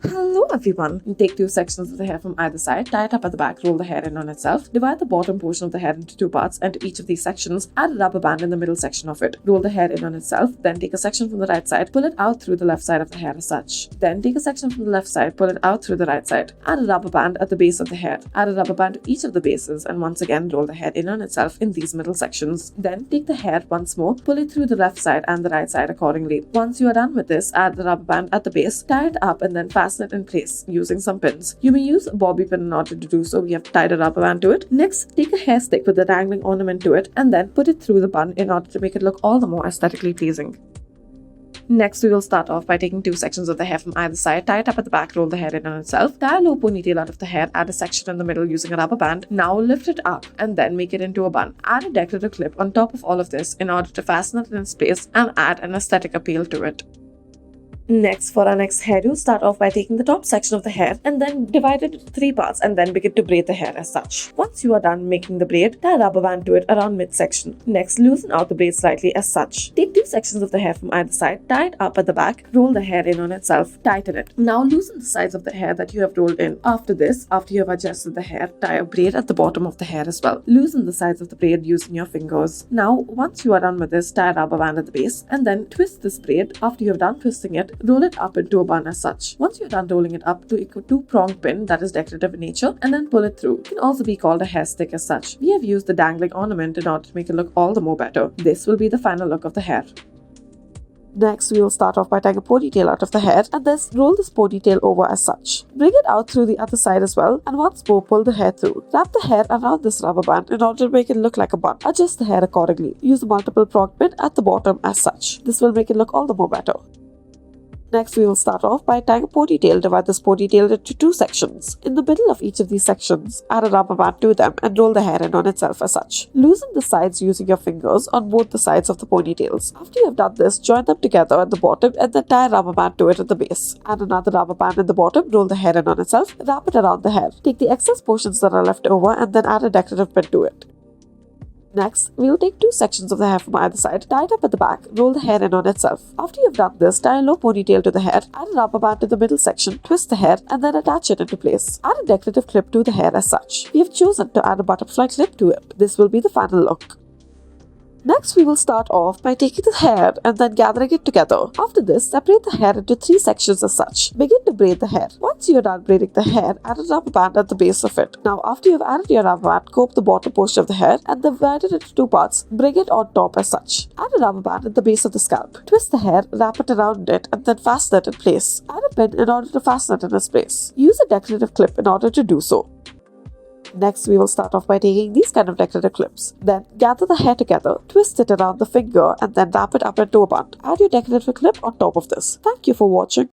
Hello everyone! Take two sections of the hair from either side, tie it up at the back, roll the hair in on itself, divide the bottom portion of the hair into two parts, and to each of these sections, add a rubber band in the middle section of it. Roll the hair in on itself, then take a section from the right side, pull it out through the left side of the hair as such. Then take a section from the left side, pull it out through the right side. Add a rubber band at the base of the hair. Add a rubber band to each of the bases, and once again roll the hair in on itself in these middle sections. Then take the hair once more, pull it through the left side and the right side accordingly. Once you are done with this, add the rubber band at the base, tie it up, and then fasten it in place using some pins. You may use a bobby pin in order to do so. We have tied a rubber band to it. Next, take a hair stick with a dangling ornament to it and then put it through the bun in order to make it look all the more aesthetically pleasing. Next, we will start off by taking two sections of the hair from either side, tie it up at the back, roll the hair in on itself, tie a low ponytail out of the hair, add a section in the middle using a rubber band. Now lift it up and then make it into a bun. Add a decorative clip on top of all of this in order to fasten it in its place and add an aesthetic appeal to it. Next, for our next hairdo, start off by taking the top section of the hair and then divide it into three parts and then begin to braid the hair as such. Once you are done making the braid, tie a rubber band to it around midsection. Next, loosen out the braid slightly as such. Take two sections of the hair from either side, tie it up at the back, roll the hair in on itself, tighten it. Now loosen the sides of the hair that you have rolled in. After this, after you have adjusted the hair, tie a braid at the bottom of the hair as well. Loosen the sides of the braid using your fingers. Now, once you are done with this, tie a rubber band at the base and then twist this braid. After you have done twisting it, roll it up into a bun as such. Once you're done rolling it up, take a two-pronged pin that is decorative in nature and then pull it through. It can also be called a hair stick as such. We have used the dangling ornament in order to make it look all the more better. This will be the final look of the hair. Next, we will start off by tying a ponytail out of the hair and then roll this ponytail over as such. Bring it out through the other side as well and once more pull the hair through. Wrap the hair around this rubber band in order to make it look like a bun. Adjust the hair accordingly. Use a multiple prong pin at the bottom as such. This will make it look all the more better. Next, we will start off by tying a ponytail. Divide this ponytail into two sections. In the middle of each of these sections, add a rubber band to them and roll the hair in on itself as such. Loosen the sides using your fingers on both the sides of the ponytails. After you have done this, join them together at the bottom and then tie a rubber band to it at the base. Add another rubber band at the bottom, roll the hair in on itself, wrap it around the hair. Take the excess portions that are left over and then add a decorative pin to it. Next, we will take two sections of the hair from either side, tie it up at the back, roll the hair in on itself. After you have done this, tie a low ponytail to the hair, add a rubber band to the middle section, twist the hair, and then attach it into place. Add a decorative clip to the hair as such. We have chosen to add a butterfly clip to it. This will be the final look. Next, we will start off by taking the hair and then gathering it together. After this, separate the hair into three sections as such. Begin to braid the hair. Once you are done braiding the hair, add a rubber band at the base of it. Now, after you have added your rubber band, comb the bottom portion of the hair and then divide it into two parts. Bring it on top as such. Add a rubber band at the base of the scalp. Twist the hair, wrap it around it, and then fasten it in place. Add a pin in order to fasten it in its place. Use a decorative clip in order to do so. Next, we will start off by taking these kind of decorative clips. Then, gather the hair together, twist it around the finger, and then wrap it up into a bun. Add your decorative clip on top of this. Thank you for watching.